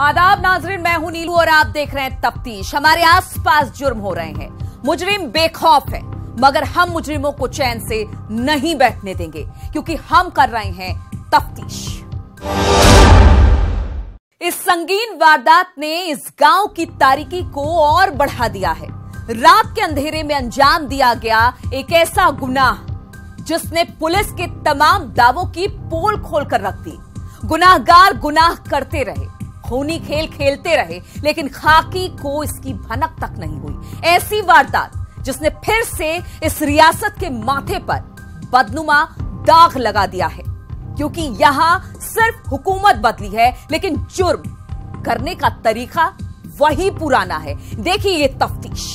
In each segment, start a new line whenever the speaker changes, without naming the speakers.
आदाब नाजरीन, मैं हूं नीलू और आप देख रहे हैं तफ्तीश। हमारे आसपास जुर्म हो रहे हैं, मुजरिम बेखौफ है, मगर हम मुजरिमों को चैन से नहीं बैठने देंगे क्योंकि हम कर रहे हैं तफ्तीश। इस संगीन वारदात ने इस गांव की तारीकी को और बढ़ा दिया है। रात के अंधेरे में अंजाम दिया गया एक ऐसा गुनाह जिसने पुलिस के तमाम दावों की पोल खोलकर रख दी। गुनाहगार गुनाह करते रहे, खूनी खेल खेलते रहे, लेकिन खाकी को इसकी भनक तक नहीं हुई। ऐसी वारदात जिसने फिर से इस रियासत के माथे पर बदनुमा दाग लगा दिया है, क्योंकि यहां सिर्फ हुकूमत बदली है लेकिन जुर्म करने का तरीका वही पुराना है। देखिए ये तफ्तीश।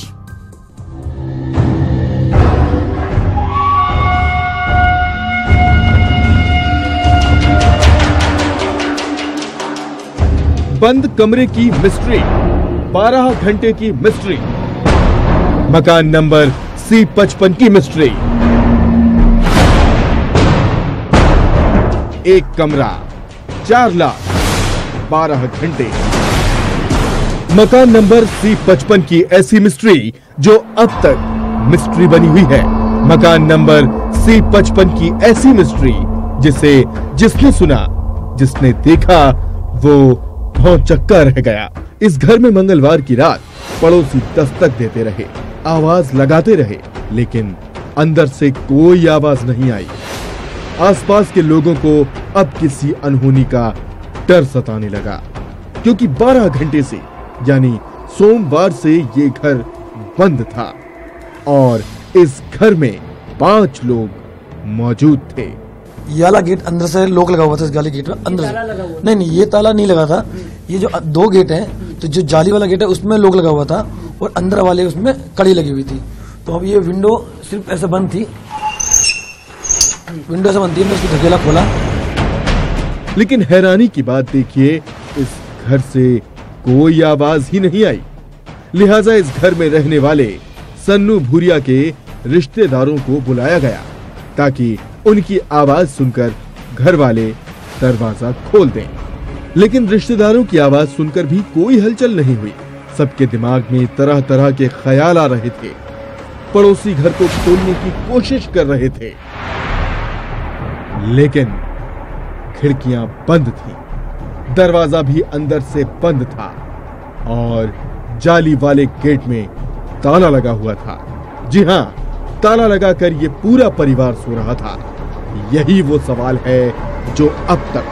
बंद कमरे की मिस्ट्री, 12 घंटे की मिस्ट्री, मकान नंबर C55 की मिस्ट्री। एक कमरा, 4 लाख, 12 घंटे। मकान नंबर C55 की ऐसी मिस्ट्री जो अब तक मिस्ट्री बनी हुई है। मकान नंबर C55 की ऐसी मिस्ट्री जिसे जिसने सुना, जिसने देखा, वो भौंचक्का रह गया। इस घर में मंगलवार की रात पड़ोसी दस्तक देते रहे, आवाज लगाते रहे, लेकिन अंदर से कोई आवाज नहीं आई। आसपास के लोगों को अब किसी अनहोनी का डर सताने लगा, क्योंकि 12 घंटे से यानी सोमवार से ये घर बंद था और इस घर में 5 लोग मौजूद थे।
ये वाला गेट अंदर से लॉक लगा हुआ था, इस गाली गेट में अंदर से नहीं, ये ताला नहीं लगा था। ये जो 2 गेट हैं, तो जो जाली वाला गेट है उसमें लॉक लगा हुआ था और अंदर वाले उसमें कड़ी लगी हुई थी। तो अब ये विंडो सिर्फ ऐसे बंद थी, विंडो ऐसे बंद थी, मैं उसको धकेला खोला।
लेकिन हैरानी की बात देखिए, इस घर से कोई आवाज ही नहीं आई। लिहाजा इस घर में रहने वाले सन्नू भूरिया के रिश्तेदारों को बुलाया गया ताकि उनकी आवाज सुनकर घर वाले दरवाजा खोल दें। लेकिन रिश्तेदारों की आवाज सुनकर भी कोई हलचल नहीं हुई। सबके दिमाग में तरह तरह के ख्याल आ रहे थे। पड़ोसी घर को खोलने की कोशिश कर रहे थे, लेकिन खिड़कियां बंद थीं, दरवाजा भी अंदर से बंद था और जाली वाले गेट में ताला लगा हुआ था। जी हां, ताला लगाकर ये पूरा परिवार सो रहा था। यही वो सवाल है जो अब तक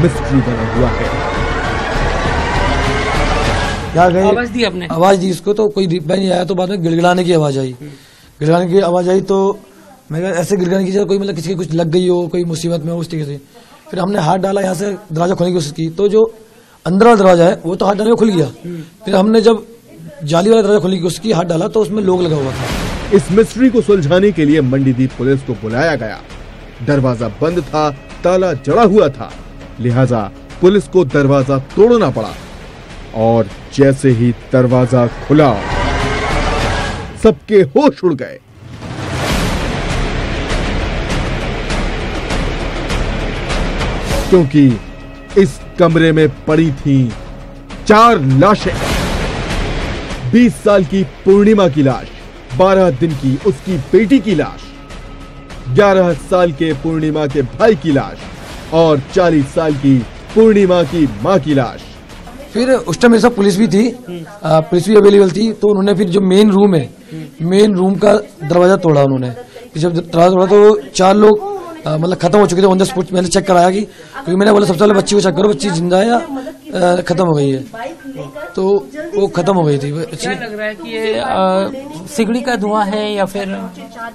मिस्ट्री बना हुआ है।
क्या गए?
आवाज दी आपने?
आवाज दी इसको, तो कोई रिप्लाई नहीं आया। तो बाद में गिड़गिड़ाने की आवाज आई। गिड़गिड़ाने की आवाज आई तो मैं ऐसे गिड़गिड़ाने की कोई मतलब किसी की कुछ लग गई हो, कोई मुसीबत में हो, उस तरीके से। फिर हमने हाथ डाला, यहाँ से दरवाजा खोलने की कोशिश की, तो जो अंदर वाला दरवाजा है वो तो हाथ डालने में खुल गया। फिर हमने जब जाली वाला दरवाजा खोलने की कोशिश की, हाथ डाला तो उसमें लॉक लगा हुआ था।
इस मिस्ट्री को सुलझाने के लिए मंडीदीप पुलिस को बुलाया गया। दरवाजा बंद था, ताला जड़ा हुआ था, लिहाजा पुलिस को दरवाजा तोड़ना पड़ा। और जैसे ही दरवाजा खुला, सबके होश उड़ गए। क्योंकि इस कमरे में पड़ी थी 4 लाशें। 20 साल की पूर्णिमा की लाश, 12 दिन की उसकी बेटी की लाश, 11 साल के पूर्णिमा के भाई की लाश और 40 साल की पूर्णिमा की मां की लाश।
फिर उस टाइम मेरे साथ पुलिस भी थी, पुलिस भी अवेलेबल थी। तो उन्होंने फिर जो मेन रूम है, मेन रूम का दरवाजा तोड़ा उन्होंने। जब दरवाजा तोड़ा तो 4 लोग मतलब खत्म हो चुके थे ऑन द स्पॉट। मैंने चेक कराया कि, क्योंकि मैंने बोला सबसे पहले बच्ची को चेक करो, बच्ची जिंदा है या खत्म हो गई है। तो वो खत्म हो गई थी।
क्या लग रहा है कि ये सिगड़ी का धुआं है या फिर?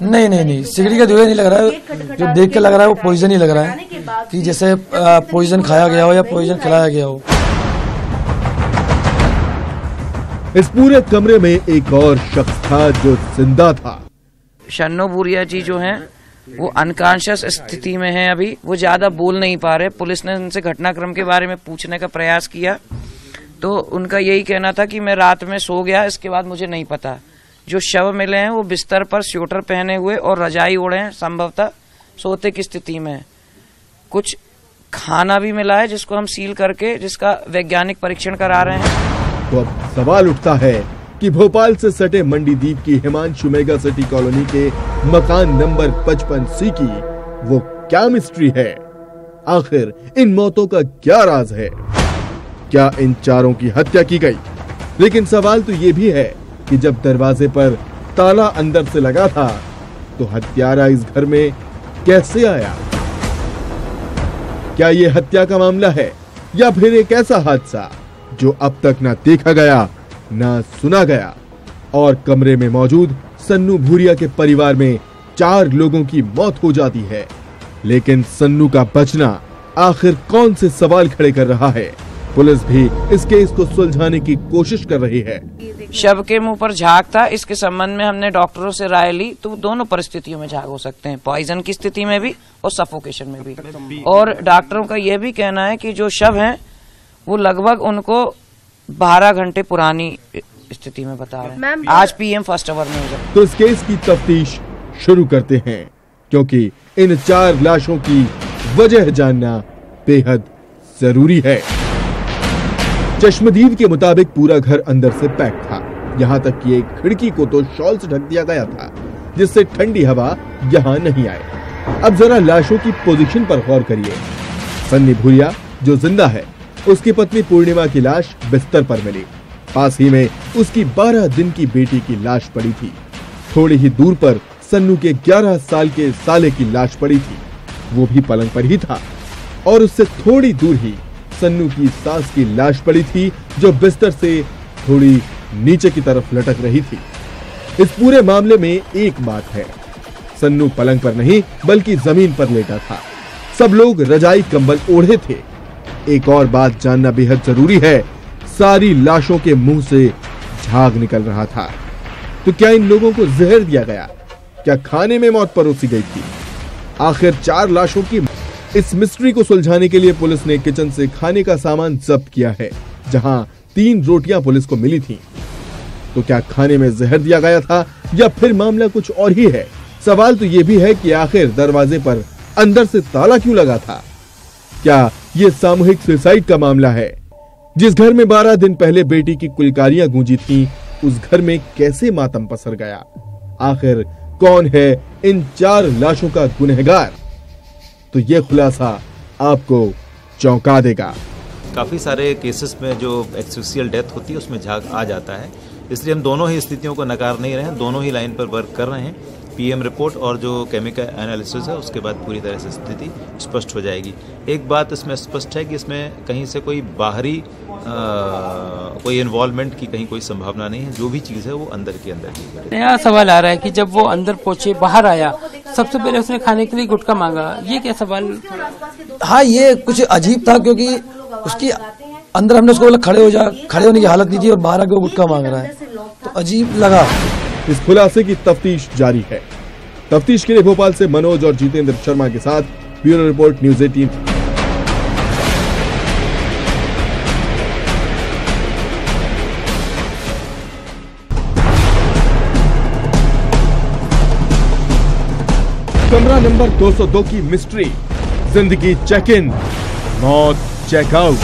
नहीं, सिगड़ी का धुआं नहीं लग रहा है। जो देख के लग रहा है वो पॉइजन ही लग रहा है, कि जैसे पॉइजन खाया गया हो या पॉइजन खिलाया गया हो।
इस पूरे कमरे में एक और शख्स था जो जिंदा था।
सन्नू भूरिया जी जो हैं वो अनकॉन्शियस स्थिति में हैं अभी, वो ज्यादा बोल नहीं पा रहे। पुलिस ने उनसे घटनाक्रम के बारे में पूछने का प्रयास किया तो उनका यही कहना था कि मैं रात में सो गया, इसके बाद मुझे नहीं पता। जो शव मिले हैं वो बिस्तर पर स्वेटर पहने हुए और रजाई ओढ़े हैं, संभवतः सोते की स्थिति में। कुछ खाना भी मिला है जिसको हम सील करके जिसका वैज्ञानिक परीक्षण करा रहे हैं।
तो अब सवाल उठता है कि भोपाल से सटे मंडीदीप की हिमांशु मेगा सिटी कॉलोनी के मकान नंबर 55C की वो क्या मिस्ट्री है? आखिर इन मौतों का क्या राज है? क्या इन चारों की हत्या की गई? लेकिन सवाल तो ये भी है कि जब दरवाजे पर ताला अंदर से लगा था तो हत्यारा इस घर में कैसे आया? क्या ये हत्या का मामला है या फिर एक ऐसा हादसा जो अब तक ना देखा गया ना सुना गया? और कमरे में मौजूद सन्नू भूरिया के परिवार में 4 लोगों की मौत हो जाती है, लेकिन सन्नू का बचना आखिर कौन से सवाल खड़े कर रहा है? पुलिस भी इस केस को सुलझाने की कोशिश कर रही है।
शव के मुंह पर झाग था, इसके संबंध में हमने डॉक्टरों से राय ली तो दोनों परिस्थितियों में झाग हो सकते हैं, पॉइजन की स्थिति में भी और सफोकेशन में भी। और डॉक्टरों का यह भी कहना है कि जो शव है वो लगभग उनको 12 घंटे पुरानी स्थिति में बता रहे हैं। आज PM फर्स्ट आवर में हो जाए।
तो इस केस की तफ्तीश शुरू करते हैं, क्योंकि इन 4 लाशों की वजह जानना बेहद जरूरी है। चश्मदीद के मुताबिक पूरा घर अंदर से पैक था, यहाँ तक कि एक खिड़की को तो शॉल से ढक दिया गया था जिससे ठंडी हवा यहाँ नहीं आए। अब जरा लाशों की पोजीशन पर गौर करिए। सन्नी भूरिया जो जिंदा है, उसकी पत्नी पूर्णिमा की लाश बिस्तर पर मिली। पास ही में उसकी 12 दिन की बेटी की लाश पड़ी थी। थोड़ी ही दूर पर सन्नू के 11 साल के साले की लाश पड़ी थी, वो भी पलंग पर ही था। और उससे थोड़ी दूर ही सन्नू की सास की लाश पड़ी थी जो बिस्तर से थोड़ी नीचे की तरफ लटक रही थी। इस पूरे मामले में एक बात है, सन्नू पलंग पर नहीं बल्कि जमीन पर लेटा था। सब लोग रजाई कंबल ओढ़े थे। एक और बात जानना बेहद जरूरी है, सारी लाशों के मुंह से झाग निकल रहा था। तो क्या इन लोगों को जहर दिया गया? क्या खाने में मौत परोसी गई थी? आखिर 4 लाशों की इस मिस्ट्री को सुलझाने के लिए पुलिस ने किचन से खाने का सामान जब्त किया है, जहां 3 रोटियां पुलिस को मिली थीं। तो क्या खाने में जहर दिया गया था या फिर मामला कुछ और ही है? सवाल तो ये भी है कि आखिर दरवाजे पर अंदर से ताला क्यों लगा था? क्या ये सामूहिक सुसाइड का मामला है? जिस घर में 12 दिन पहले बेटी की कुलकारियां गूंजी थीं, उस घर में कैसे मातम पसर गया? आखिर कौन है इन 4 लाशों का गुनहगार? तो ये खुलासा आपको चौंका देगा।
काफ़ी सारे केसेस में जो एक्सफिशियल डेथ होती है उसमें झाग आ जाता है, इसलिए हम दोनों ही स्थितियों को नकार नहीं रहे हैं, दोनों ही लाइन पर वर्क कर रहे हैं। PM रिपोर्ट और जो केमिकल एनालिसिस है उसके बाद पूरी तरह से स्थिति स्पष्ट हो जाएगी। एक बात इसमें स्पष्ट है कि इसमें कहीं से कोई बाहरी कोई इन्वॉल्वमेंट की कहीं कोई संभावना नहीं है। जो भी चीज़ है वो अंदर के अंदर ही।
नया सवाल आ रहा है कि जब वो अंदर पहुंचे, बाहर आया, सबसे पहले उसने खाने के लिए गुटखा मांगा, ये क्या सवाल?
हाँ, ये कुछ अजीब था क्योंकि उसकी अंदर हमने उसको बोला खड़े होने की हालत नहीं थी और बाहर आके वो गुटखा मांग रहा है, तो अजीब लगा।
इस खुलासे की तफ्तीश जारी है। तफ्तीश के लिए भोपाल से मनोज और जितेंद्र शर्मा के साथ ब्यूरो रिपोर्ट न्यूज़ 18। कमरा नंबर 202 की मिस्ट्री, जिंदगी चेक इन, मौत चेकआउट।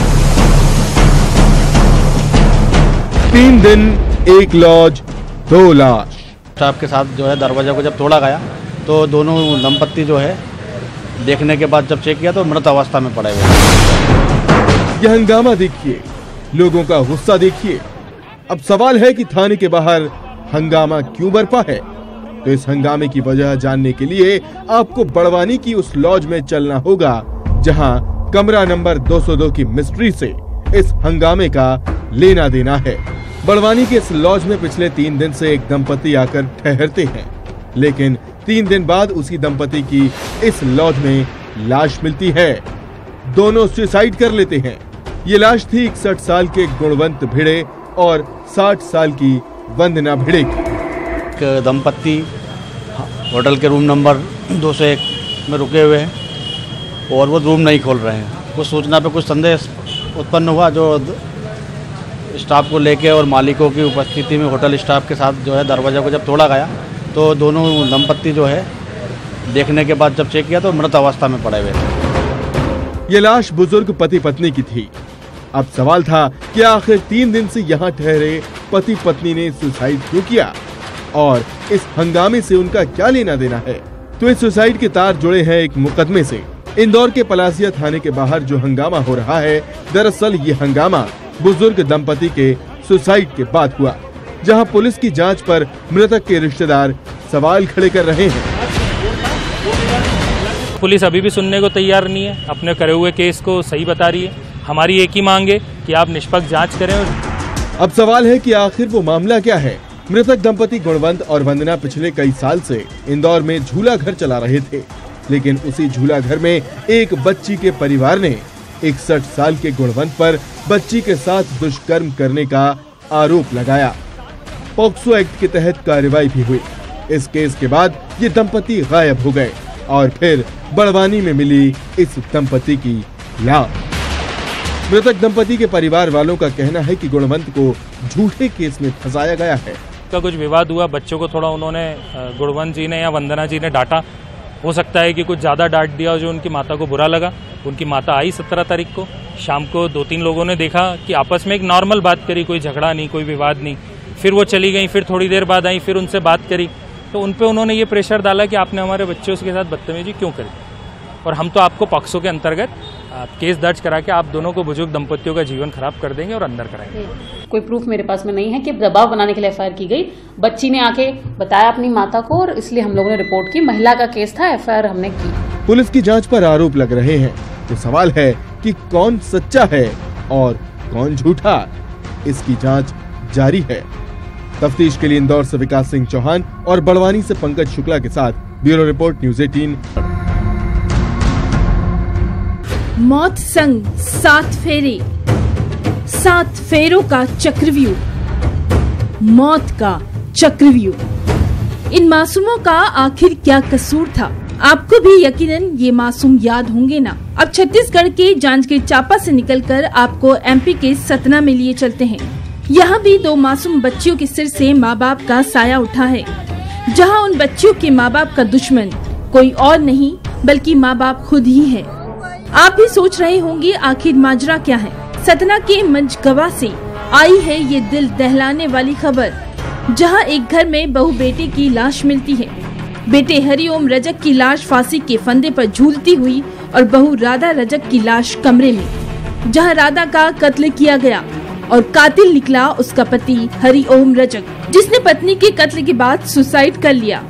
3 दिन 1 लॉज 2 लाश।
स्टाफ के साथ जो है दरवाजा को जब तोड़ा गया तो दोनों दंपत्ति जो है देखने के बाद जब चेक किया तो मृत अवस्था में पड़े हुए।
यह हंगामा देखिए, लोगों का गुस्सा देखिए। अब सवाल है कि थाने के बाहर हंगामा क्यों बरपा है? तो इस हंगामे की वजह जानने के लिए आपको बड़वानी की उस लॉज में चलना होगा जहां कमरा नंबर 202 की मिस्ट्री से इस हंगामे का लेना देना है। बड़वानी के इस लॉज में पिछले 3 दिन से एक दंपति आकर ठहरते हैं, लेकिन 3 दिन बाद उसी दंपति की इस लॉज में लाश मिलती है। दोनों सुसाइड कर लेते हैं। ये लाश थी 61 साल के गुणवंत भिड़े और 60 साल की वंदना भिड़े की।
दंपत्ति होटल के रूम नंबर 201 में रुके हुए हैं और वो रूम नहीं खोल रहे हैं। कुछ सूचना पे कुछ संदेह उत्पन्न हुआ जो स्टाफ को लेके और मालिकों की उपस्थिति में होटल स्टाफ के साथ जो है दरवाजा को जब तोड़ा गया तो दोनों दंपत्ति जो है देखने के बाद जब चेक किया तो मृत अवस्था में पड़े हुए थे।
ये लाश बुजुर्ग पति पत्नी की थी। अब सवाल था कि आखिर 3 दिन से यहाँ ठहरे पति पत्नी ने सुसाइड क्यों किया और इस हंगामे से उनका क्या लेना देना है। तो इस सुसाइड के तार जुड़े हैं एक मुकदमे से। इंदौर के पलासिया थाने के बाहर जो हंगामा हो रहा है, दरअसल ये हंगामा बुजुर्ग दंपति के सुसाइड के बाद हुआ, जहां पुलिस की जांच पर मृतक के रिश्तेदार सवाल खड़े कर रहे हैं।
पुलिस अभी भी सुनने को तैयार नहीं है, अपने करे हुए केस को सही बता रही है। हमारी एक ही मांग है कि आप निष्पक्ष जांच करें।
अब सवाल है कि आखिर वो मामला क्या है। मृतक दंपति गुणवंत और वंदना पिछले कई साल से इंदौर में झूला घर चला रहे थे, लेकिन उसी झूला घर में एक बच्ची के परिवार ने 61 साल के गुणवंत पर बच्ची के साथ दुष्कर्म करने का आरोप लगाया। पॉक्सो एक्ट के तहत कार्रवाई भी हुई। इस केस के बाद ये दंपति गायब हो गए और फिर बड़वानी में मिली इस दंपति की लाश। मृतक दंपति के परिवार वालों का कहना है कि गुणवंत को झूठे केस में फंसाया गया है।
का कुछ विवाद हुआ, बच्चों को थोड़ा उन्होंने गुणवंत जी ने या वंदना जी ने डांटा। हो सकता है कि कुछ ज्यादा डांट दिया जो उनकी माता को बुरा लगा। उनकी माता आई 17 तारीख को शाम को। 2-3 लोगों ने देखा कि आपस में एक नॉर्मल बात करी, कोई झगड़ा नहीं, कोई विवाद नहीं। फिर वो चली गई, फिर थोड़ी देर बाद आई, फिर उनसे बात करी तो उनपे उन्होंने ये प्रेशर डाला कि आपने हमारे बच्चों के साथ बदतमीजी क्यों करी, और हम तो आपको पॉक्सो के अंतर्गत केस दर्ज करा के आप दोनों को बुजुर्ग दंपतियों का जीवन खराब कर देंगे और अंदर कराएंगे।
कोई प्रूफ मेरे पास में नहीं है कि दबाव बनाने के लिए एफआईआर की गई। बच्ची ने आके बताया अपनी माता को और इसलिए हम लोगों ने रिपोर्ट की। महिला का केस था, एफआईआर हमने की।
पुलिस की जांच पर आरोप लग रहे हैं, तो सवाल है कि कौन सच्चा है और कौन झूठा। इसकी जांच जारी है। तफ्तीश के लिए इंदौर से विकास सिंह चौहान और बड़वानी से पंकज शुक्ला के साथ ब्यूरो रिपोर्ट, न्यूज़ 18।
मौत संग 7 फेरे, 7 फेरों का चक्रव्यूह, मौत का चक्रव्यूह। इन मासूमों का आखिर क्या कसूर था? आपको भी यकीनन ये मासूम याद होंगे ना। अब छत्तीसगढ़ के जांजगीर चांपा से निकलकर आपको एमपी के सतना में लिए चलते हैं। यहाँ भी 2 मासूम बच्चियों के सिर से माँ बाप का साया उठा है, जहाँ उन बच्चियों के माँ बाप का दुश्मन कोई और नहीं बल्कि माँ बाप खुद ही है। आप भी सोच रहे होंगे आखिर माजरा क्या है। सतना के मंझगवा से आई है ये दिल दहलाने वाली खबर, जहां एक घर में बहू बेटे की लाश मिलती है। बेटे हरिओम रजक की लाश फांसी के फंदे पर झूलती हुई और बहू राधा रजक की लाश कमरे में, जहां राधा का कत्ल किया गया और कातिल निकला उसका पति हरिओम रजक, जिसने पत्नी के कत्ल के बाद सुसाइड कर लिया।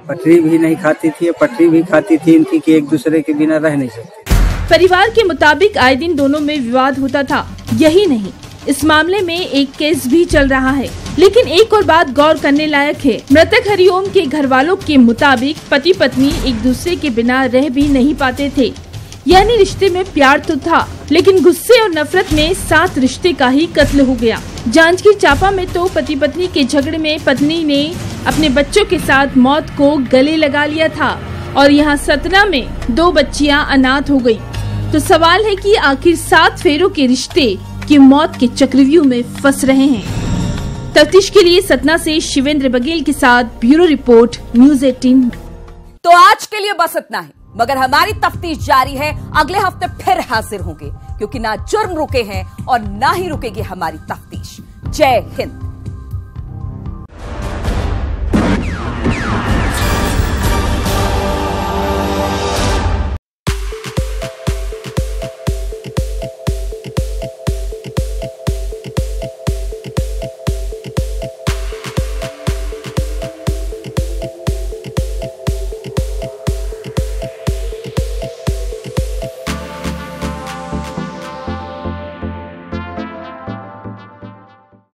पटरी भी नहीं खाती थी, पटरी भी खाती थी इनकी कि एक दूसरे के बिना रह नहीं सकते।
परिवार के मुताबिक आए दिन दोनों में विवाद होता था। यही नहीं, इस मामले में एक केस भी चल रहा है। लेकिन एक और बात गौर करने लायक है। मृतक हरिओम के घर वालों के मुताबिक पति पत्नी एक दूसरे के बिना रह भी नहीं पाते थे। यानी रिश्ते में प्यार तो था, लेकिन गुस्से और नफरत में 7 रिश्ते का ही कत्ल हो गया। जांजगीर चांपा में तो पति पत्नी के झगड़े में पत्नी ने अपने बच्चों के साथ मौत को गले लगा लिया था और यहाँ सतना में 2 बच्चियां अनाथ हो गयी। तो सवाल है कि आखिर 7 फेरों के रिश्ते की मौत के चक्रव्यूह में फंस रहे हैं। तफ्तीश के लिए सतना से शिवेंद्र बघेल के साथ ब्यूरो रिपोर्ट, न्यूज़ 18।
तो आज के लिए बस इतना ही, मगर हमारी तफ्तीश जारी है। अगले हफ्ते फिर हाजिर होंगे, क्योंकि ना जुर्म रुके हैं और ना ही रुकेगी हमारी तफ्तीश। जय हिंद।